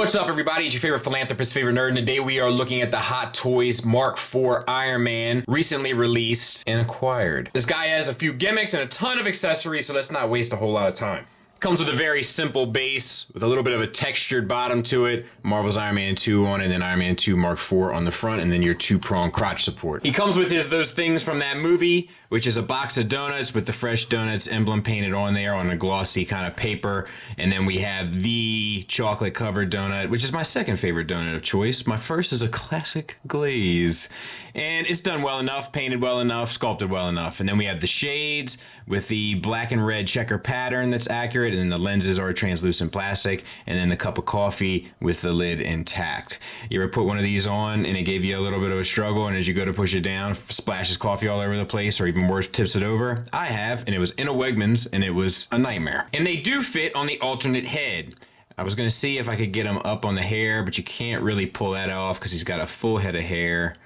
What's up, everybody? It's your favorite philanthropist, favorite nerd, and today we are looking at the Hot Toys Mark IV Ironman, recently released and acquired. This guy has a few gimmicks and a ton of accessories, so let's not waste a whole lot of time. Comes with a very simple base with a little bit of a textured bottom to it. Marvel's Iron Man 2 on it, and then Iron Man 2 Mark IV on the front, and then your two-prong crotch support. He comes with those things from that movie, which is a box of donuts with the Fresh Donuts emblem painted on there on a glossy kind of paper. And then we have the chocolate-covered donut, which is my second favorite donut of choice. My first is a classic glaze. And it's done well enough, painted well enough, sculpted well enough. And then we have the shades with the black and red checker pattern that's accurate, and then the lenses are translucent plastic, and then the cup of coffee with the lid intact. You ever put one of these on and it gave you a little bit of a struggle, and as you go to push it down, splashes coffee all over the place, or even worse, tips it over? I have, and it was in a Wegmans, and it was a nightmare. And they do fit on the alternate head. I was gonna see if I could get him up on the hair, but you can't really pull that off because he's got a full head of hair.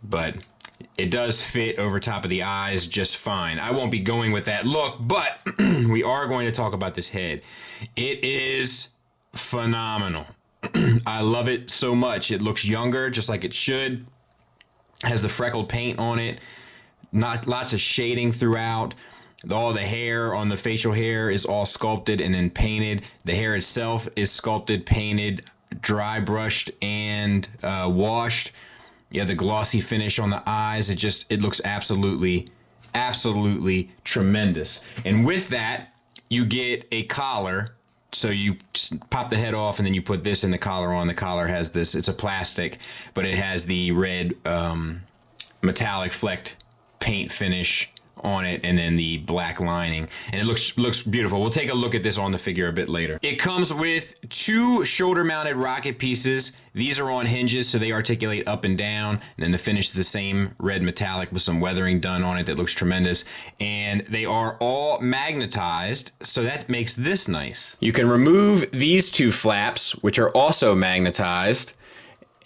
But it does fit over top of the eyes just fine. I won't be going with that look, but we are going to talk about this head. It is phenomenal. I love it so much. It looks younger, just like it should. Has the freckled paint on it. Not lots of shading throughout. All the hair on the facial hair is all sculpted and then painted. The hair itself is sculpted, painted, dry brushed, and washed. Yeah, the glossy finish on the eyes, it looks absolutely tremendous. And with that, you get a collar. So you just pop the head off and then you put this in the collar on. The collar has this, it's a plastic, but it has the red metallic flecked paint finish on it, and then the black lining, and it looks beautiful. We'll take a look at this on the figure a bit later. It comes with two shoulder mounted rocket pieces. These are on hinges, so they articulate up and down, and then the finish is the same red metallic with some weathering done on it that looks tremendous, and they are all magnetized, so that makes this nice. You can remove these two flaps, which are also magnetized,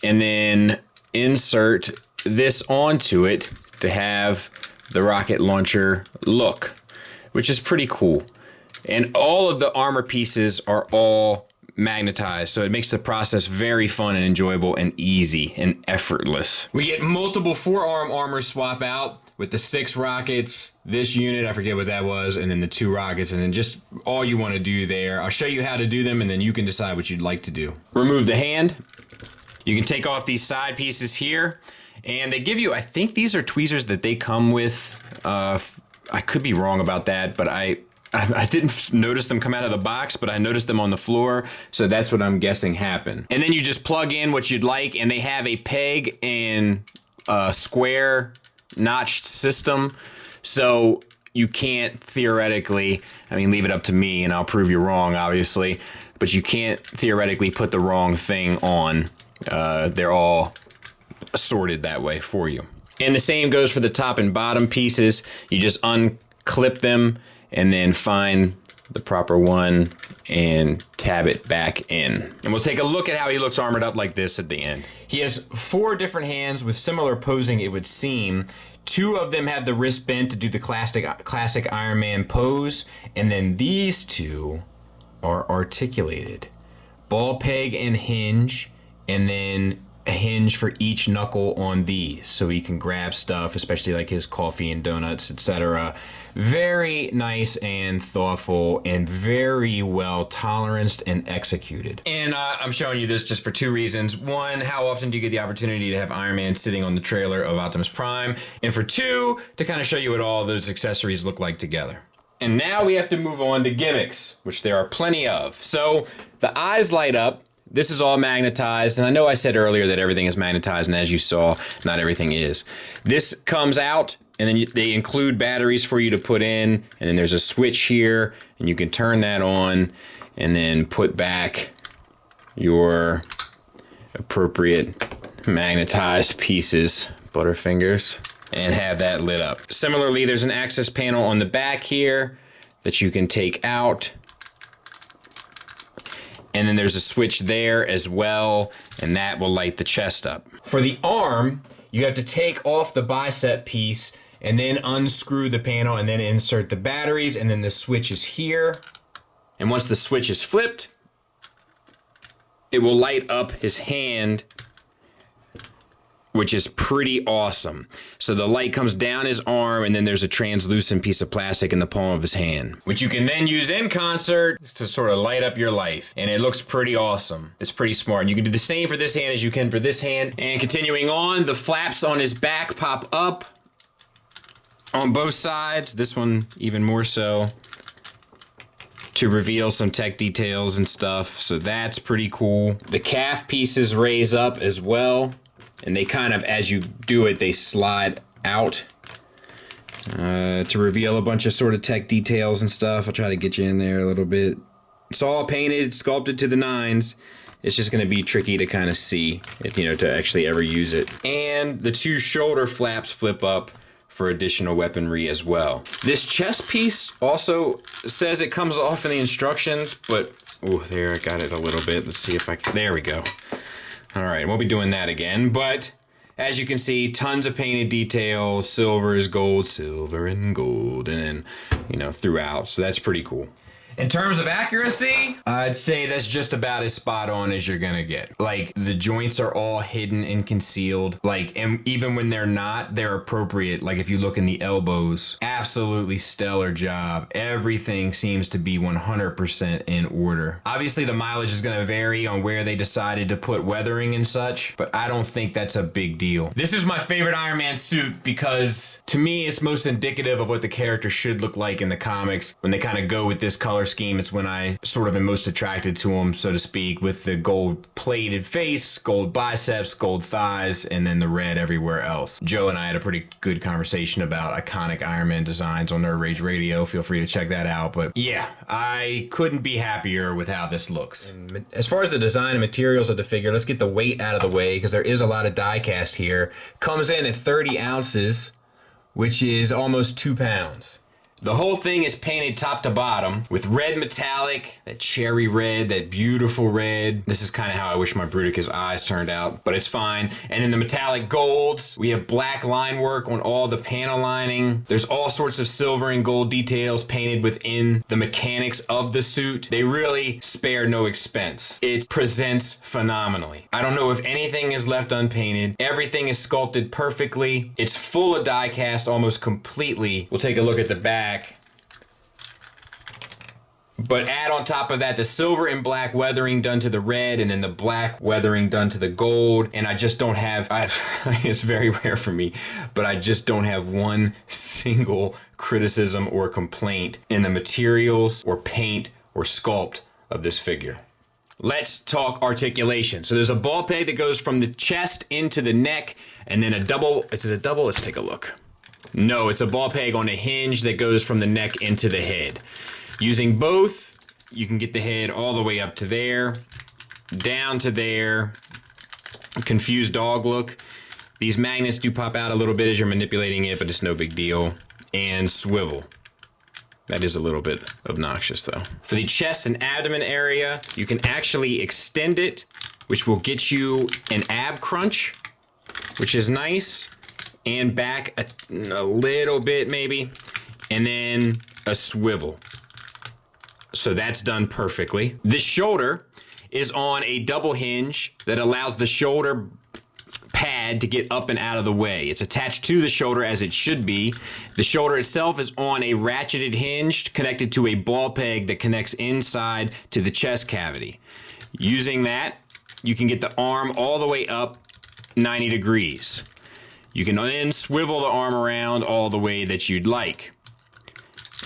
and then insert this onto it to have the rocket launcher look, which is pretty cool. And all of the armor pieces are all magnetized, so it makes the process very fun and enjoyable and easy and effortless. We get multiple forearm armor swap out with the 6 rockets, this unit, I forget what that was, and then the 2 rockets, and then just all you want to do there. I'll show you how to do them, and then you can decide what you'd like to do. Remove the hand. You can take off these side pieces here. And they give you, I think these are tweezers that they come with. I could be wrong about that, but I didn't notice them come out of the box, but I noticed them on the floor, so that's what I'm guessing happened. And then you just plug in what you'd like, and they have a peg and a square notched system, so you can't theoretically, leave it up to me, and I'll prove you wrong, obviously, but you can't theoretically put the wrong thing on. They're all sorted that way for you. And the same goes for the top and bottom pieces. You just unclip them and then find the proper one and tab it back in. And we'll take a look at how he looks armored up like this at the end. He has 4 different hands with similar posing, it would seem. 2 of them have the wrist bent to do the classic Iron Man pose, and then these 2 are articulated. Ball peg and hinge, and then a hinge for each knuckle on these, so he can grab stuff, especially like his coffee and donuts, etc. Very nice and thoughtful, and very well toleranced and executed. And I'm showing you this just for 2 reasons. 1, how often do you get the opportunity to have Iron Man sitting on the trailer of Optimus Prime? And for 2, to kind of show you what all those accessories look like together. And now we have to move on to gimmicks, which there are plenty of. So the eyes light up. This is all magnetized, and I know I said earlier that everything is magnetized, and as you saw, not everything is. This comes out, and then they include batteries for you to put in, and then there's a switch here, and you can turn that on, and then put back your appropriate magnetized pieces, Butterfingers, and have that lit up. Similarly, there's an access panel on the back here that you can take out. And then there's a switch there as well, and that will light the chest up. For the arm, you have to take off the bicep piece and then unscrew the panel and then insert the batteries, and then the switch is here. And once the switch is flipped, it will light up his hand, which is pretty awesome. So the light comes down his arm, and then there's a translucent piece of plastic in the palm of his hand, which you can then use in concert to sort of light up your life. And it looks pretty awesome. It's pretty smart. And you can do the same for this hand as you can for this hand. And continuing on, the flaps on his back pop up on both sides. This one even more so, to reveal some tech details and stuff. So that's pretty cool. The calf pieces raise up as well. And they kind of, as you do it, they slide out to reveal a bunch of sort of tech details and stuff. I'll try to get you in there a little bit. It's all painted, sculpted to the nines. It's just going to be tricky to kind of see, if, you know, to actually ever use it. And the two shoulder flaps flip up for additional weaponry as well. This chest piece also says it comes off in the instructions, but, oh, there, I got it a little bit. Let's see if I can, there we go. All right, we'll be doing that again, but as you can see, tons of painted detail, silver is gold, silver and gold, and then, you know, throughout, so that's pretty cool. In terms of accuracy, I'd say that's just about as spot on as you're gonna get. Like, the joints are all hidden and concealed. Like, and even when they're not, they're appropriate. Like, if you look in the elbows, absolutely stellar job. Everything seems to be 100% in order. Obviously, the mileage is gonna vary on where they decided to put weathering and such, but I don't think that's a big deal. This is my favorite Iron Man suit because, to me, it's most indicative of what the character should look like in the comics. When they kind of go with this color scheme, it's when I sort of am most attracted to him, so to speak, with the gold plated face, gold biceps, gold thighs, and then the red everywhere else. Joe and I had a pretty good conversation about iconic Iron Man designs on Nerd Rage Radio. Feel free to check that out. But yeah, I couldn't be happier with how this looks. And as far as the design and materials of the figure, let's get the weight out of the way because there is a lot of die cast here. Comes in at 30 ounces, which is almost 2 pounds. The whole thing is painted top to bottom with red metallic, that cherry red, that beautiful red. This is kind of how I wish my Bruticus eyes turned out, but it's fine. And then the metallic golds. We have black line work on all the panel lining. There's all sorts of silver and gold details painted within the mechanics of the suit. They really spare no expense. It presents phenomenally. I don't know if anything is left unpainted. Everything is sculpted perfectly. It's full of die cast almost completely. We'll take a look at the back. But add on top of that the silver and black weathering done to the red, and then the black weathering done to the gold. And I just don't have, it's very rare for me, but I just don't have one single criticism or complaint in the materials or paint or sculpt of this figure. Let's talk articulation. So there's a ball peg that goes from the chest into the neck, and then a double, is it a double? Let's take a look. No, it's a ball peg on a hinge that goes from the neck into the head. Using both, you can get the head all the way up to there, down to there. Confused dog look. These magnets do pop out a little bit as you're manipulating it, but it's no big deal. And swivel. That is a little bit obnoxious though. For the chest and abdomen area, you can actually extend it, which will get you an ab crunch, which is nice. And back a little bit maybe, and then a swivel. So that's done perfectly. This shoulder is on a double hinge that allows the shoulder pad to get up and out of the way. It's attached to the shoulder as it should be. The shoulder itself is on a ratcheted hinge connected to a ball peg that connects inside to the chest cavity. Using that, you can get the arm all the way up 90 degrees. You can then swivel the arm around all the way that you'd like.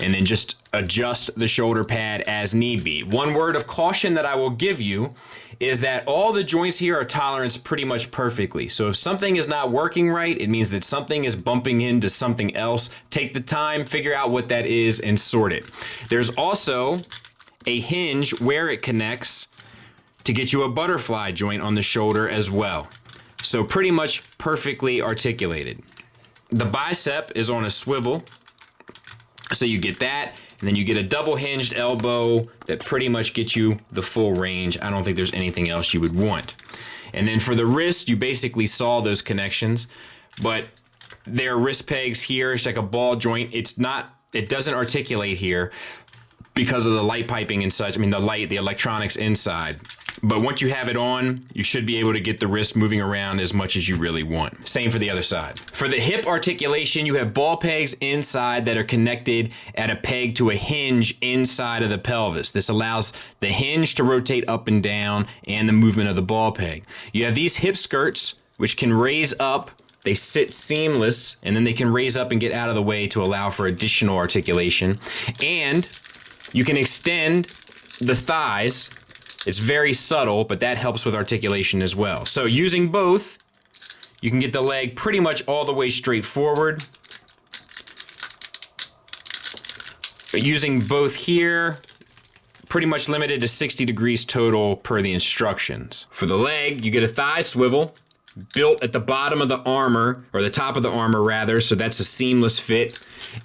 And then just adjust the shoulder pad as need be. One word of caution that I will give you is that all the joints here are toleranced pretty much perfectly. So if something is not working right, it means that something is bumping into something else. Take the time, figure out what that is, and sort it. There's also a hinge where it connects to get you a butterfly joint on the shoulder as well. So pretty much perfectly articulated. The bicep is on a swivel, so you get that, and then you get a double hinged elbow that pretty much gets you the full range. I don't think there's anything else you would want. And then for the wrist, you basically saw those connections, but there are wrist pegs here. It's like a ball joint. It doesn't articulate here because of the light piping and such. I mean, the electronics inside. But once you have it on, you should be able to get the wrist moving around as much as you really want. Same for the other side. For the hip articulation, you have ball pegs inside that are connected at a peg to a hinge inside of the pelvis. This allows the hinge to rotate up and down and the movement of the ball peg. You have these hip skirts, which can raise up. They sit seamless, and then they can raise up and get out of the way to allow for additional articulation. And you can extend the thighs. It's very subtle, but that helps with articulation as well. So using both, you can get the leg pretty much all the way straight forward. But using both here, pretty much limited to 60 degrees total per the instructions. For the leg, you get a thigh swivel built at the bottom of the armor, or the top of the armor rather, so that's a seamless fit.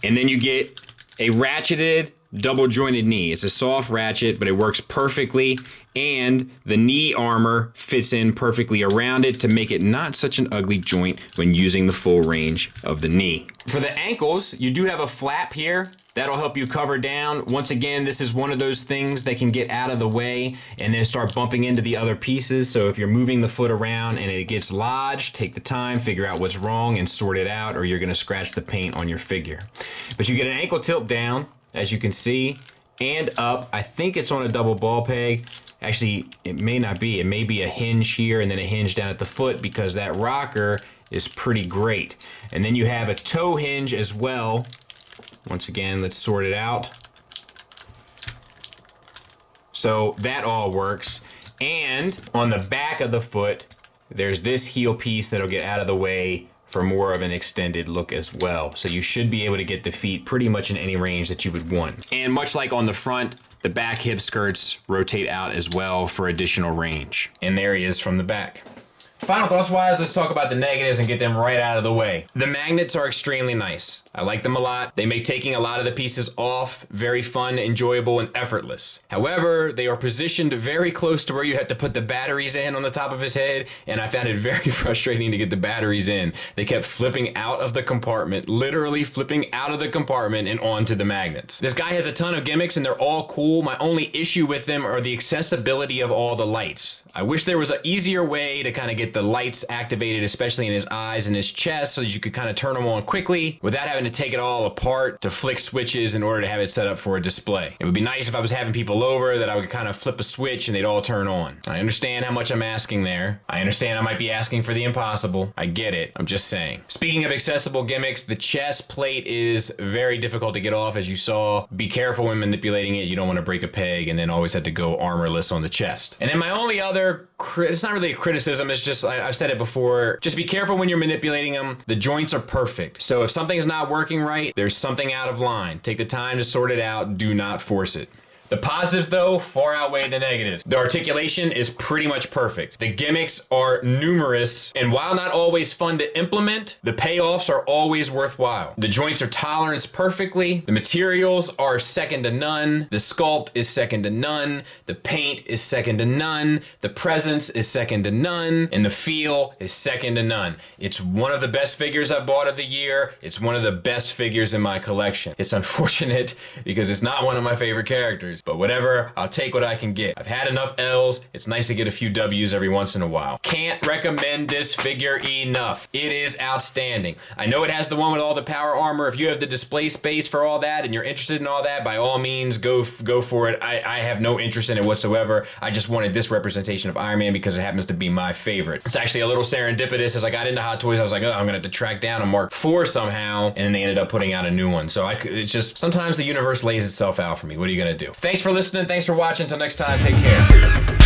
And then you get a ratcheted double jointed knee. It's a soft ratchet, but it works perfectly, and the knee armor fits in perfectly around it to make it not such an ugly joint when using the full range of the knee. For the ankles, you do have a flap here. That'll help you cover down. Once again, this is one of those things that can get out of the way and then start bumping into the other pieces. So if you're moving the foot around and it gets lodged, take the time, figure out what's wrong and sort it out, or you're gonna scratch the paint on your figure. But you get an ankle tilt down, as you can see, and up. I think it's on a double ball peg. Actually, it may not be. It may be a hinge here and then a hinge down at the foot, because that rocker is pretty great. And then you have a toe hinge as well. Once again, let's sort it out. So that all works. And on the back of the foot, there's this heel piece that'll get out of the way for more of an extended look as well. So you should be able to get the feet pretty much in any range that you would want. And much like on the front, the back hip skirts rotate out as well for additional range. And there he is from the back. Final thoughts wise, let's talk about the negatives and get them right out of the way. The magnets are extremely nice. I like them a lot. They make taking a lot of the pieces off very fun, enjoyable, and effortless. However, they are positioned very close to where you have to put the batteries in on the top of his head, and I found it very frustrating to get the batteries in. They kept flipping out of the compartment, literally flipping out of the compartment and onto the magnets. This guy has a ton of gimmicks and they're all cool. My only issue with them are the accessibility of all the lights. I wish there was an easier way to kind of get the lights activated, especially in his eyes and his chest, so that you could kind of turn them on quickly without having to take it all apart to flick switches in order to have it set up for a display. It would be nice if I was having people over that I would kind of flip a switch and they'd all turn on. I understand how much I'm asking there. I understand I might be asking for the impossible. I get it. I'm just saying. Speaking of accessible gimmicks, the chest plate is very difficult to get off, as you saw. Be careful when manipulating it. You don't want to break a peg and then always have to go armorless on the chest. And then my only other, it's not really a criticism, it's just, I've said it before, just be careful when you're manipulating them. The joints are perfect. So if something's not working right, there's something out of line. Take the time to sort it out. Do not force it. The positives, though, far outweigh the negatives. The articulation is pretty much perfect. The gimmicks are numerous, and while not always fun to implement, the payoffs are always worthwhile. The joints are toleranced perfectly. The materials are second to none. The sculpt is second to none. The paint is second to none. The presence is second to none. And the feel is second to none. It's one of the best figures I've bought of the year. It's one of the best figures in my collection. It's unfortunate because it's not one of my favorite characters. But whatever, I'll take what I can get. I've had enough L's. It's nice to get a few W's every once in a while. Can't recommend this figure enough. It is outstanding. I know it has the one with all the power armor. If you have the display space for all that and you're interested in all that, by all means, go for it. I have no interest in it whatsoever. I just wanted this representation of Iron Man because it happens to be my favorite. It's actually a little serendipitous. As I got into Hot Toys, I was like, oh, I'm gonna have to track down a Mark IV somehow, and then they ended up putting out a new one. So it's just, sometimes the universe lays itself out for me. What are you gonna do? Thanks for listening. Thanks for watching. Until next time, take care.